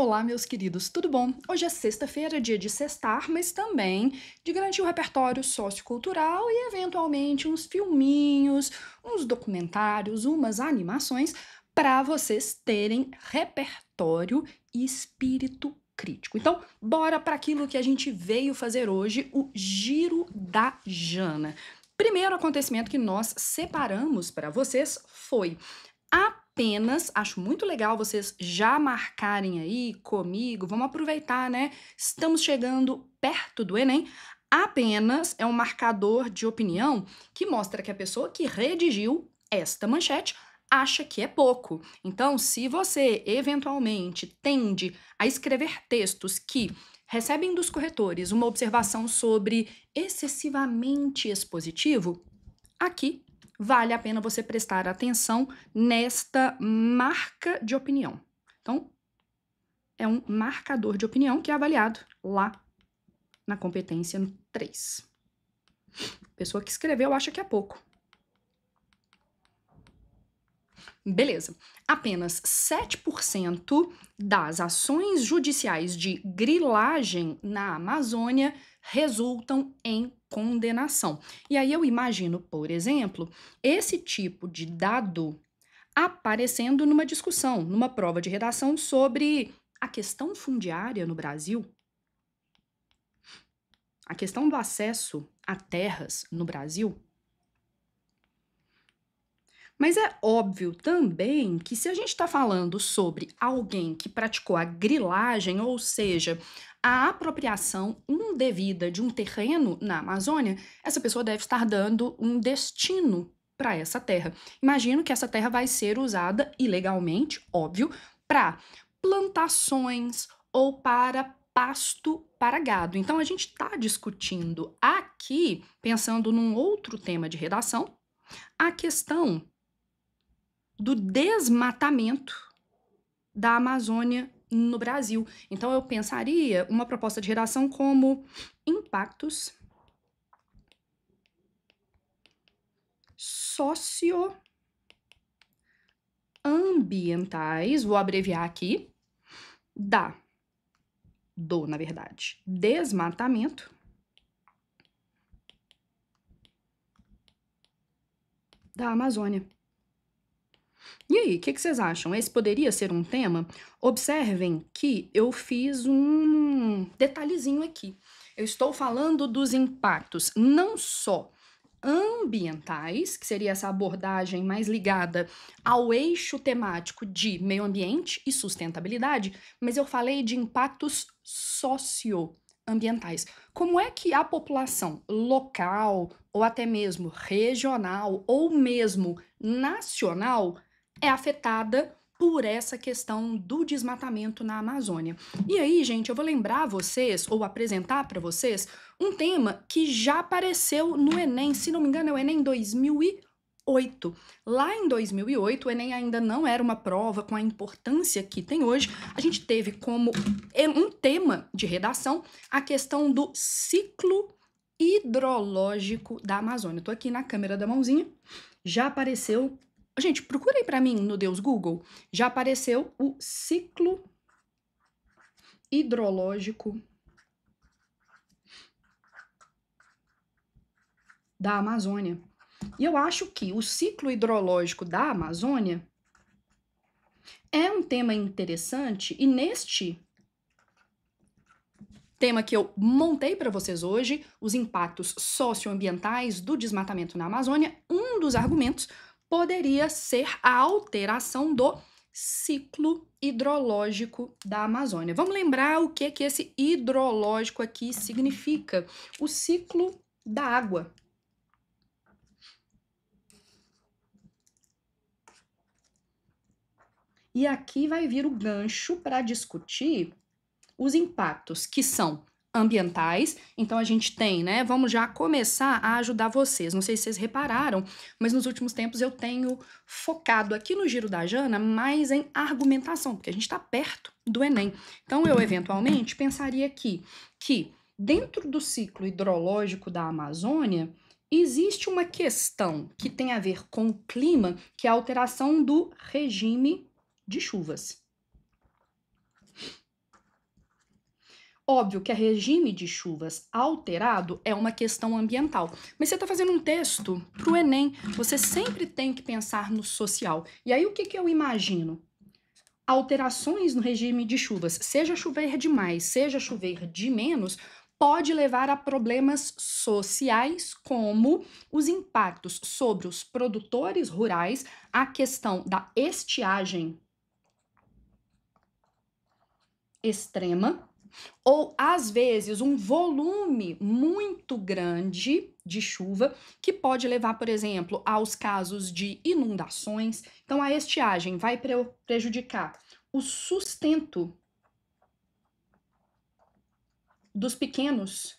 Olá, meus queridos, tudo bom? Hoje é sexta-feira, dia de sextar, mas também de garantir o repertório sociocultural e, eventualmente, uns filminhos, uns documentários, umas animações para vocês terem repertório e espírito crítico. Então, bora para aquilo que a gente veio fazer hoje, o Giro da Jana. Primeiro acontecimento que nós separamos para vocês foi apenas, acho muito legal vocês já marcarem aí comigo, vamos aproveitar, né? Estamos chegando perto do Enem. Apenas é um marcador de opinião que mostra que a pessoa que redigiu esta manchete acha que é pouco. Então, se você eventualmente tende a escrever textos que recebem dos corretores uma observação sobre excessivamente expositivo, aqui vale a pena você prestar atenção nesta marca de opinião. Então, é um marcador de opinião que é avaliado lá na competência 3. A pessoa que escreveu acha que é pouco. Beleza. Apenas 7% das ações judiciais de grilagem na Amazônia resultam em condenação. E aí eu imagino, por exemplo, esse tipo de dado aparecendo numa discussão, numa prova de redação sobre a questão fundiária no Brasil, a questão do acesso a terras no Brasil. Mas é óbvio também que se a gente está falando sobre alguém que praticou a grilagem, ou seja, a apropriação indevida de um terreno na Amazônia, essa pessoa deve estar dando um destino para essa terra. Imagino que essa terra vai ser usada ilegalmente, óbvio, para plantações ou para pasto para gado. Então a gente está discutindo aqui, pensando num outro tema de redação, a questão do desmatamento da Amazônia no Brasil. Então eu pensaria uma proposta de redação como impactos socioambientais, vou abreviar aqui, na verdade, desmatamento da Amazônia. E aí, o que vocês acham? Esse poderia ser um tema? Observem que eu fiz um detalhezinho aqui. Eu estou falando dos impactos não só ambientais, que seria essa abordagem mais ligada ao eixo temático de meio ambiente e sustentabilidade, mas eu falei de impactos socioambientais. Como é que a população local, ou até mesmo regional, ou mesmo nacional, é afetada por essa questão do desmatamento na Amazônia. E aí, gente, eu vou lembrar vocês, ou apresentar para vocês, um tema que já apareceu no Enem, se não me engano é o Enem 2008. Lá em 2008, o Enem ainda não era uma prova com a importância que tem hoje. A gente teve como um tema de redação a questão do ciclo hidrológico da Amazônia. Eu tô aqui na câmera da mãozinha, já apareceu. Gente, procurem para mim no Deus Google. Já apareceu o ciclo hidrológico da Amazônia. E eu acho que o ciclo hidrológico da Amazônia é um tema interessante e neste tema que eu montei para vocês hoje, os impactos socioambientais do desmatamento na Amazônia, um dos argumentos poderia ser a alteração do ciclo hidrológico da Amazônia. Vamos lembrar o que esse hidrológico aqui significa. O ciclo da água. E aqui vai vir o gancho para discutir os impactos que são ambientais. Então a gente tem, né? Vamos já começar a ajudar vocês. Não sei se vocês repararam, mas nos últimos tempos eu tenho focado aqui no Giro da Jana mais em argumentação, porque a gente está perto do Enem. Então eu eventualmente pensaria aqui que dentro do ciclo hidrológico da Amazônia existe uma questão que tem a ver com o clima, que é a alteração do regime de chuvas. Óbvio que o regime de chuvas alterado é uma questão ambiental, mas você está fazendo um texto para o Enem, você sempre tem que pensar no social. E aí o que eu imagino? Alterações no regime de chuvas, seja chover demais, seja chover de menos, pode levar a problemas sociais, como os impactos sobre os produtores rurais, a questão da estiagem extrema, ou às vezes um volume muito grande de chuva que pode levar, por exemplo, aos casos de inundações. Então, a estiagem vai prejudicar o sustento dos pequenos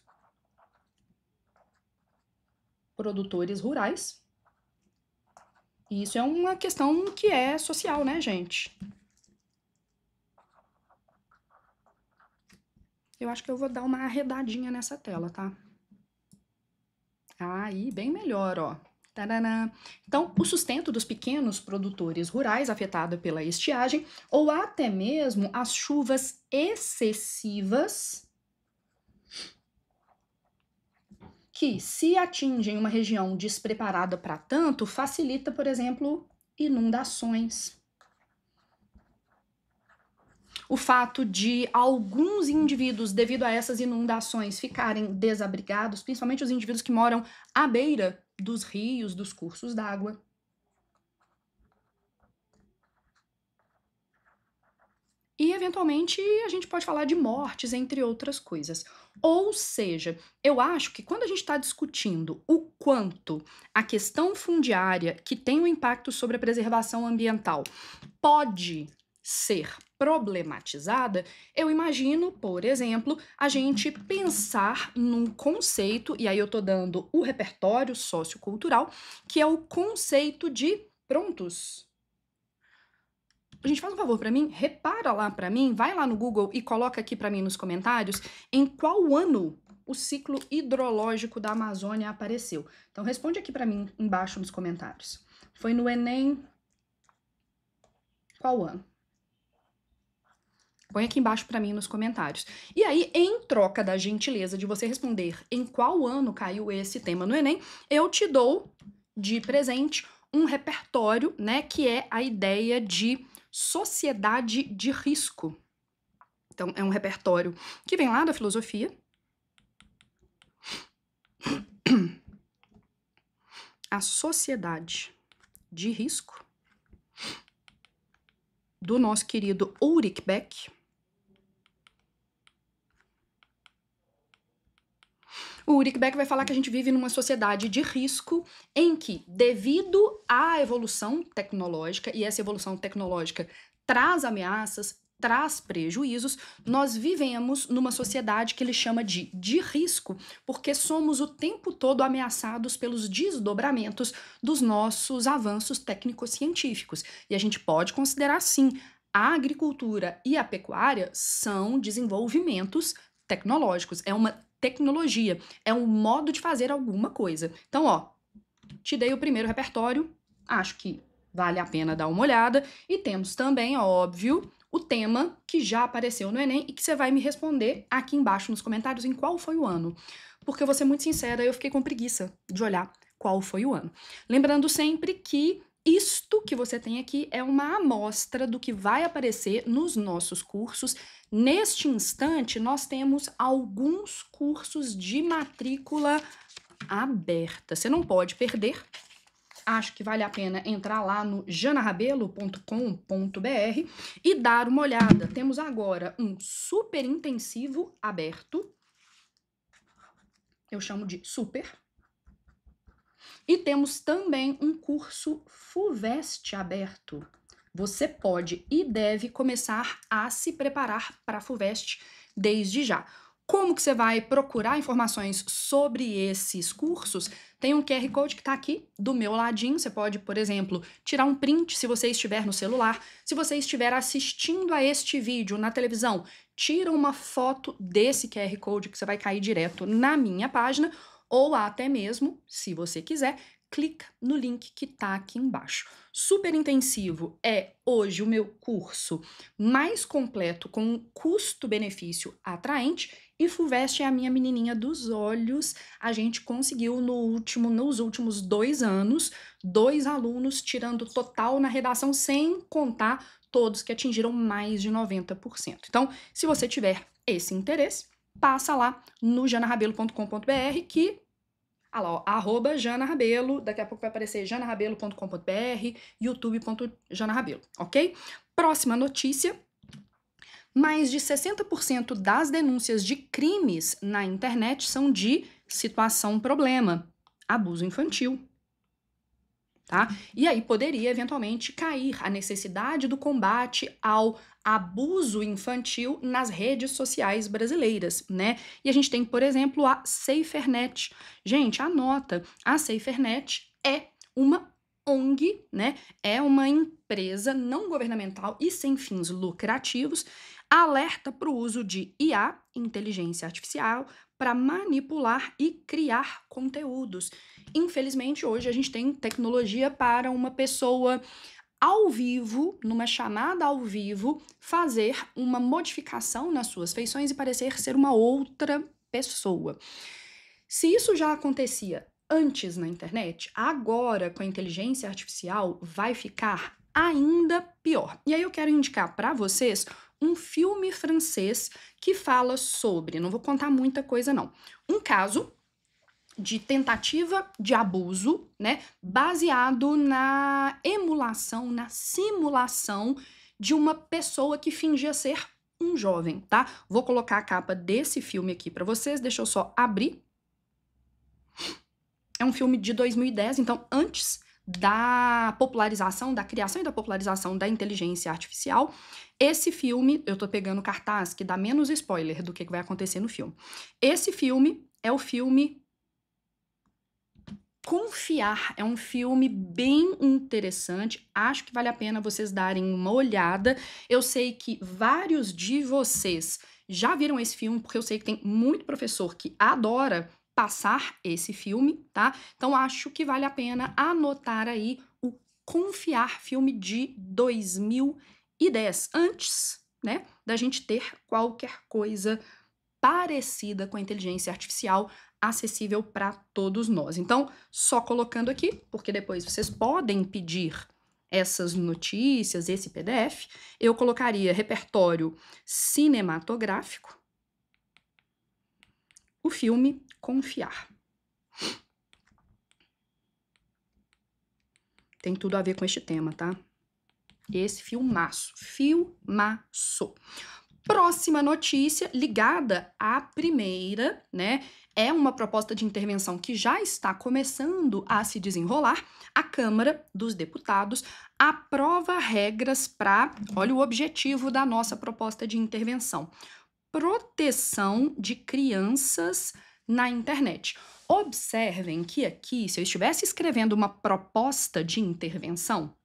produtores rurais. E isso é uma questão que é social, né, gente? Eu acho que eu vou dar uma arredadinha nessa tela, tá? Aí, bem melhor, ó. Tadã. Então, o sustento dos pequenos produtores rurais afetado pela estiagem ou até mesmo as chuvas excessivas que, se atingem uma região despreparada para tanto, facilita, por exemplo, inundações. O fato de alguns indivíduos, devido a essas inundações, ficarem desabrigados, principalmente os indivíduos que moram à beira dos rios, dos cursos d'água. E, eventualmente, a gente pode falar de mortes, entre outras coisas. Ou seja, eu acho que quando a gente está discutindo o quanto a questão fundiária, que tem um impacto sobre a preservação ambiental, pode ser problematizada, eu imagino, por exemplo, a gente pensar num conceito, e aí eu tô dando o repertório sociocultural, que é o conceito de prontos. A gente faz um favor pra mim, repara lá pra mim, vai lá no Google e coloca aqui pra mim nos comentários em qual ano o ciclo hidrológico da Amazônia apareceu. Então responde aqui pra mim embaixo nos comentários. Foi no Enem qual ano? Põe aqui embaixo pra mim nos comentários. E aí, em troca da gentileza de você responder em qual ano caiu esse tema no Enem, eu te dou de presente um repertório, né, que é a ideia de sociedade de risco. Então, é um repertório que vem lá da filosofia. A sociedade de risco do nosso querido Ulrich Beck. O Ulrich Beck vai falar que a gente vive numa sociedade de risco em que, devido à evolução tecnológica, e essa evolução tecnológica traz ameaças, traz prejuízos, nós vivemos numa sociedade que ele chama de risco, porque somos o tempo todo ameaçados pelos desdobramentos dos nossos avanços técnico-científicos. E a gente pode considerar, sim, a agricultura e a pecuária são desenvolvimentos tecnológicos, é uma tecnologia, é um modo de fazer alguma coisa. Então, ó, te dei o primeiro repertório, acho que vale a pena dar uma olhada, e temos também, óbvio, o tema que já apareceu no Enem e que você vai me responder aqui embaixo nos comentários em qual foi o ano. Porque eu vou ser muito sincera, eu fiquei com preguiça de olhar qual foi o ano. Lembrando sempre que isto que você tem aqui é uma amostra do que vai aparecer nos nossos cursos. Neste instante, nós temos alguns cursos de matrícula aberta. Você não pode perder. Acho que vale a pena entrar lá no janarabelo.com.br e dar uma olhada. Temos agora um super intensivo aberto. Eu chamo de super. E temos também um curso FUVEST aberto. Você pode e deve começar a se preparar para a FUVEST desde já. Como que você vai procurar informações sobre esses cursos? Tem um QR Code que está aqui do meu ladinho. Você pode, por exemplo, tirar um print se você estiver no celular. Se você estiver assistindo a este vídeo na televisão, tira uma foto desse QR Code que você vai cair direto na minha página, ou até mesmo, se você quiser, clica no link que tá aqui embaixo. Super Intensivo é hoje o meu curso mais completo com um custo-benefício atraente e FUVEST é a minha menininha dos olhos. A gente conseguiu nos últimos 2 anos, 2 alunos tirando total na redação, sem contar todos que atingiram mais de 90%. Então, se você tiver esse interesse, passa lá no janarabelo.com.br que lá, ó, @janarabelo, daqui a pouco vai aparecer janarabelo.com.br, youtube.janarabelo, ok? Próxima notícia, mais de 60% das denúncias de crimes na internet são de situação problema, abuso infantil. Tá? E aí poderia eventualmente cair a necessidade do combate ao abuso infantil nas redes sociais brasileiras, né? E a gente tem, por exemplo, a SaferNet. Gente, anota, a SaferNet é uma ONG, né? É uma empresa não governamental e sem fins lucrativos, alerta para o uso de IA, inteligência artificial, para manipular e criar conteúdos. Infelizmente, hoje a gente tem tecnologia para uma pessoa ao vivo, numa chamada ao vivo, fazer uma modificação nas suas feições e parecer ser uma outra pessoa. Se isso já acontecia antes na internet, agora com a inteligência artificial vai ficar ainda pior. E aí eu quero indicar para vocês um filme francês que fala sobre, não vou contar muita coisa não, um caso de tentativa de abuso, né, baseado na emulação, na simulação de uma pessoa que fingia ser um jovem, tá? Vou colocar a capa desse filme aqui para vocês, deixa eu só abrir. É um filme de 2010, então antes da popularização, da criação e da popularização da inteligência artificial. Esse filme, eu tô pegando cartaz que dá menos spoiler do que vai acontecer no filme. Esse filme é o filme Confiar, é um filme bem interessante, acho que vale a pena vocês darem uma olhada. Eu sei que vários de vocês já viram esse filme, porque eu sei que tem muito professor que adora passar esse filme, tá? Então acho que vale a pena anotar aí o Confiar, filme de 2010, antes, né, da gente ter qualquer coisa parecida com a inteligência artificial acessível para todos nós. Então, só colocando aqui, porque depois vocês podem pedir essas notícias, esse PDF, eu colocaria repertório cinematográfico, o filme Confiar. Tem tudo a ver com este tema, tá? Esse filmaço, filmaço. Próxima notícia, ligada à primeira, né? É uma proposta de intervenção que já está começando a se desenrolar. A Câmara dos Deputados aprova regras para, olha o objetivo da nossa proposta de intervenção, proteção de crianças na internet. Observem que aqui, se eu estivesse escrevendo uma proposta de intervenção,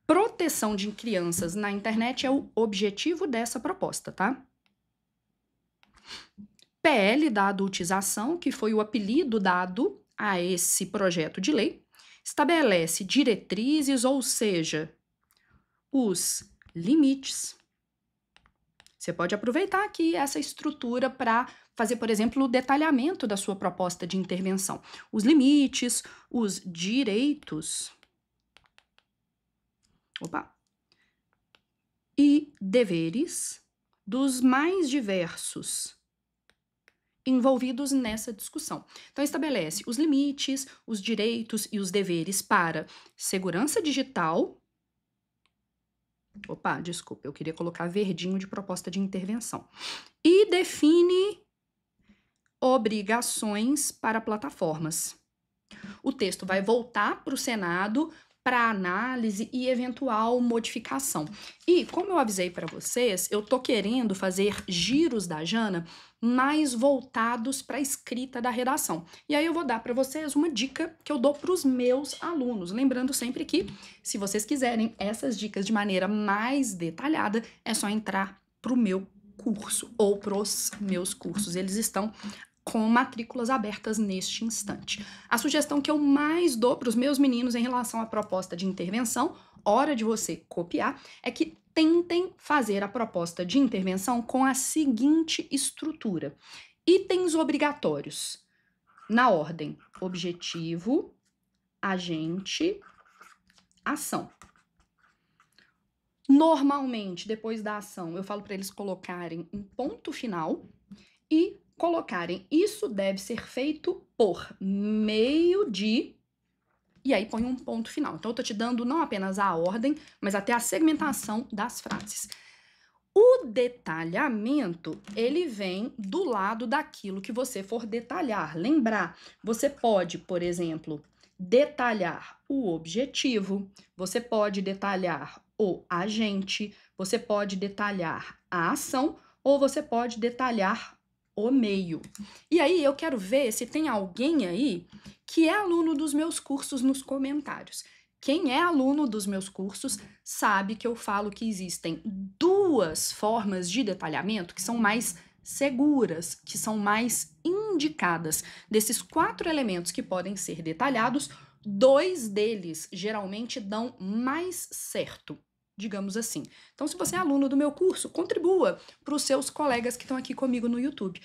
proteção de crianças na internet é o objetivo dessa proposta, tá? PL da adultização, que foi o apelido dado a esse projeto de lei, estabelece diretrizes, ou seja, os limites. Você pode aproveitar aqui essa estrutura para fazer, por exemplo, o detalhamento da sua proposta de intervenção. Os limites, os direitos, e deveres dos mais diversos envolvidos nessa discussão. Então, estabelece os limites, os direitos e os deveres para segurança digital. Desculpa, eu queria colocar verdinho de proposta de intervenção. E define obrigações para plataformas. O texto vai voltar para o Senado para análise e eventual modificação. E, como eu avisei para vocês, eu tô querendo fazer giros da Jana mais voltados para a escrita da redação. E aí eu vou dar para vocês uma dica que eu dou para os meus alunos. Lembrando sempre que, se vocês quiserem essas dicas de maneira mais detalhada, é só entrar para o meu curso ou para os meus cursos. Eles estão com matrículas abertas neste instante. A sugestão que eu mais dou para os meus meninos em relação à proposta de intervenção, hora de você copiar, é que tentem fazer a proposta de intervenção com a seguinte estrutura: itens obrigatórios, na ordem objetivo, agente, ação. Normalmente, depois da ação, eu falo para eles colocarem um ponto final e colocarem isso deve ser feito por meio de... E aí põe um ponto final. Então, eu tô te dando não apenas a ordem, mas até a segmentação das frases. O detalhamento, ele vem do lado daquilo que você for detalhar. Lembrar, você pode, por exemplo, detalhar o objetivo, você pode detalhar o agente, você pode detalhar a ação ou você pode detalhar o meio. E aí eu quero ver se tem alguém aí que é aluno dos meus cursos nos comentários. Quem é aluno dos meus cursos sabe que eu falo que existem duas formas de detalhamento que são mais seguras, que são mais indicadas. Desses 4 elementos que podem ser detalhados, 2 deles geralmente dão mais certo, digamos assim. Então, se você é aluno do meu curso, contribua para os seus colegas que estão aqui comigo no YouTube.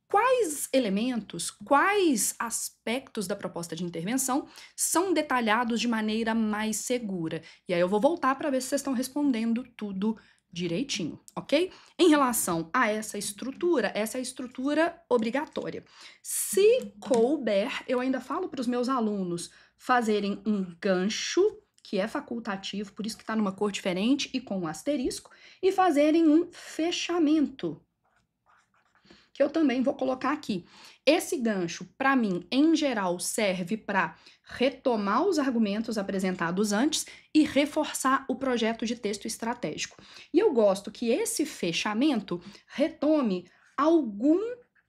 Quais elementos, quais aspectos da proposta de intervenção são detalhados de maneira mais segura? E aí eu vou voltar para ver se vocês estão respondendo tudo direitinho, ok? Em relação a essa é a estrutura obrigatória. Se couber, eu ainda falo para os meus alunos fazerem um gancho, que é facultativo, por isso que está numa cor diferente e com um asterisco, e fazerem um fechamento, que eu também vou colocar aqui. Esse gancho, para mim, em geral, serve para retomar os argumentos apresentados antes e reforçar o projeto de texto estratégico. E eu gosto que esse fechamento retome algum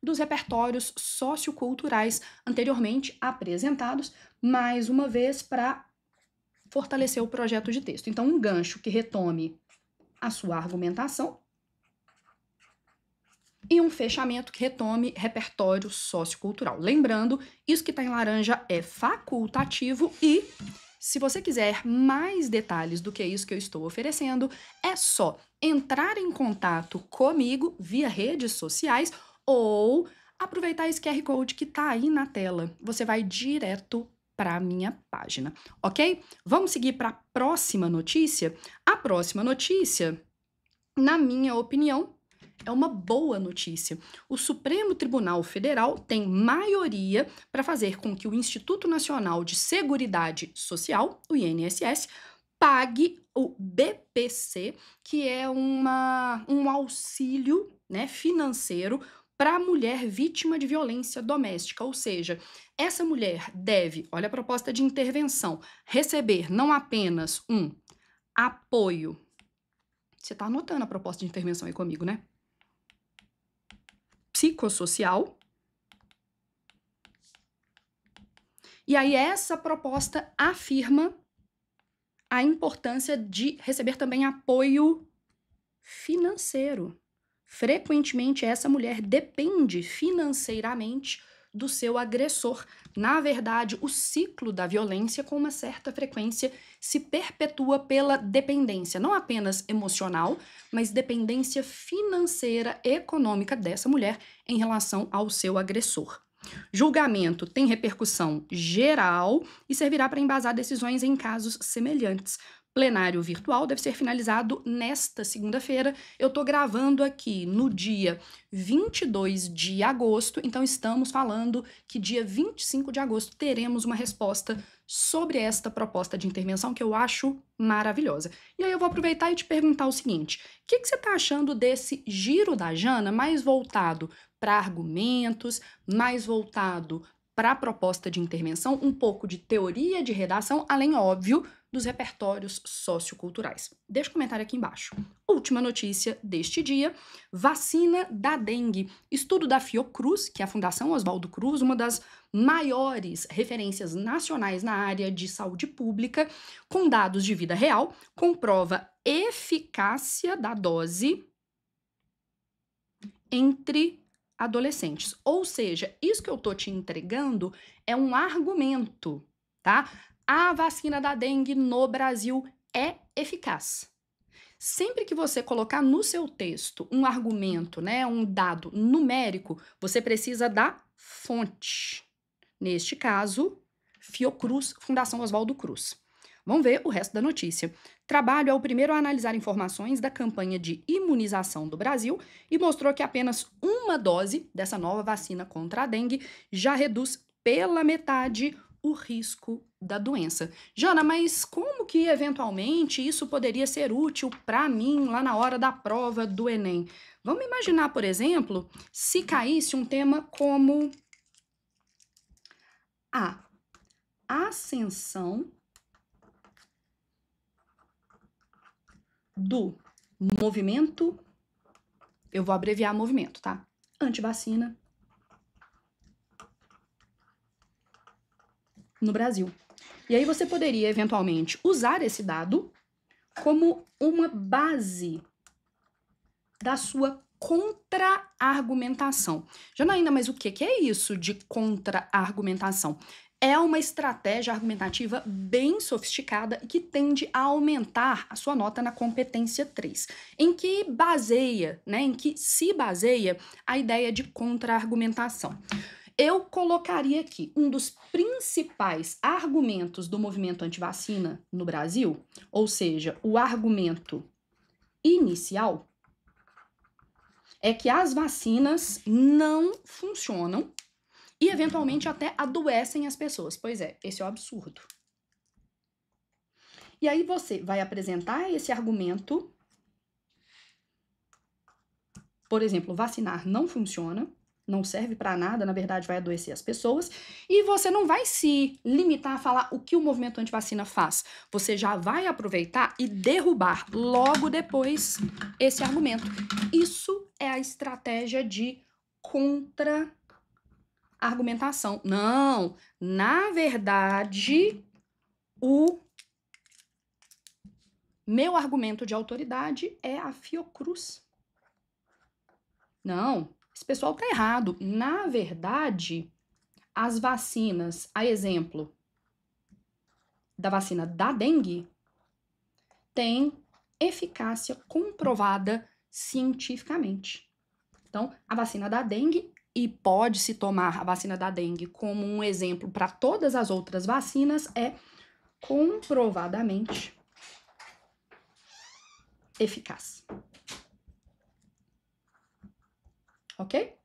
dos repertórios socioculturais anteriormente apresentados, mais uma vez, para fortalecer o projeto de texto. Então, um gancho que retome a sua argumentação e um fechamento que retome repertório sociocultural. Lembrando, isso que está em laranja é facultativo e, se você quiser mais detalhes do que isso que eu estou oferecendo, é só entrar em contato comigo via redes sociais ou aproveitar esse QR Code que está aí na tela. Você vai direto para a minha página, ok? Vamos seguir para a próxima notícia? A próxima notícia, na minha opinião, é uma boa notícia. O Supremo Tribunal Federal tem maioria para fazer com que o Instituto Nacional de Seguridade Social, o INSS, pague o BPC, que é um auxílio, né, financeiro para a mulher vítima de violência doméstica. Ou seja, essa mulher deve, olha a proposta de intervenção, receber não apenas um apoio. Você está anotando a proposta de intervenção aí comigo, né? Psicossocial. E aí essa proposta afirma a importância de receber também apoio financeiro. Frequentemente essa mulher depende financeiramente do seu agressor. Na verdade, o ciclo da violência, com uma certa frequência, se perpetua pela dependência, não apenas emocional, mas dependência financeira, econômica dessa mulher em relação ao seu agressor. Julgamento tem repercussão geral e servirá para embasar decisões em casos semelhantes. Plenário virtual deve ser finalizado nesta segunda-feira. Eu estou gravando aqui no dia 22 de agosto, então estamos falando que dia 25 de agosto teremos uma resposta sobre esta proposta de intervenção que eu acho maravilhosa. E aí eu vou aproveitar e te perguntar o seguinte: o que você está achando desse giro da Jana mais voltado para argumentos, mais voltado para a proposta de intervenção, um pouco de teoria de redação, além, óbvio, dos repertórios socioculturais? Deixa um comentário aqui embaixo. Última notícia deste dia: vacina da dengue. Estudo da Fiocruz, que é a Fundação Oswaldo Cruz, uma das maiores referências nacionais na área de saúde pública, com dados de vida real, comprova eficácia da dose entre adolescentes. Ou seja, isso que eu tô te entregando é um argumento, tá? A vacina da dengue no Brasil é eficaz. Sempre que você colocar no seu texto um argumento, né, um dado numérico, você precisa da fonte. Neste caso, Fiocruz, Fundação Oswaldo Cruz. Vamos ver o resto da notícia. Trabalho é o primeiro a analisar informações da campanha de imunização do Brasil e mostrou que apenas uma dose dessa nova vacina contra a dengue já reduz pela metade o risco da doença. Jana, mas como que eventualmente isso poderia ser útil para mim lá na hora da prova do Enem? Vamos imaginar, por exemplo, se caísse um tema como a ascensão do movimento, eu vou abreviar movimento, tá? Antivacina no Brasil. E aí você poderia, eventualmente, usar esse dado como uma base da sua contra-argumentação. Janaína, mas o que é isso de contra-argumentação? É uma estratégia argumentativa bem sofisticada e que tende a aumentar a sua nota na competência 3, em que se baseia a ideia de contra-argumentação. Eu colocaria aqui um dos principais argumentos do movimento antivacina no Brasil, ou seja, o argumento inicial, é que as vacinas não funcionam e, eventualmente, até adoecem as pessoas. Pois é, esse é o absurdo. E aí você vai apresentar esse argumento, por exemplo, vacinar não funciona, não serve para nada, na verdade vai adoecer as pessoas, e você não vai se limitar a falar o que o movimento antivacina faz. Você já vai aproveitar e derrubar logo depois esse argumento. Isso é a estratégia de contra-argumentação. Não, na verdade, o meu argumento de autoridade é a Fiocruz. Não, esse pessoal tá errado. Na verdade, as vacinas, a exemplo da vacina da dengue, tem eficácia comprovada cientificamente. Então, a vacina da dengue, e pode-se tomar a vacina da dengue como um exemplo para todas as outras vacinas, é comprovadamente eficaz. Ok?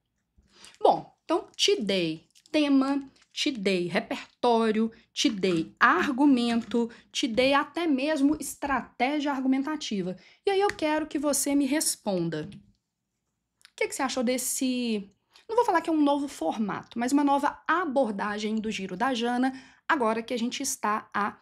Bom, então te dei tema, te dei repertório, te dei argumento, te dei até mesmo estratégia argumentativa. E aí eu quero que você me responda. O que você achou desse... Não vou falar que é um novo formato, mas uma nova abordagem do Giro da Jana, agora que a gente está a...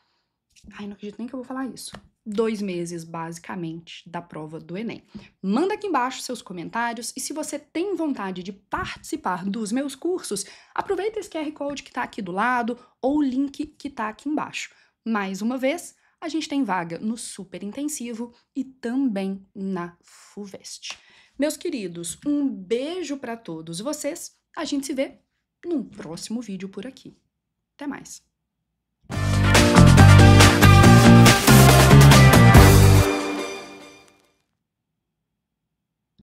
Ai, não acredito nem que eu vou falar isso. 2 meses, basicamente, da prova do Enem. Manda aqui embaixo seus comentários e se você tem vontade de participar dos meus cursos, aproveita esse QR Code que tá aqui do lado ou o link que tá aqui embaixo. Mais uma vez, a gente tem vaga no Super Intensivo e também na FUVEST. Meus queridos, um beijo para todos vocês. A gente se vê num próximo vídeo por aqui. Até mais!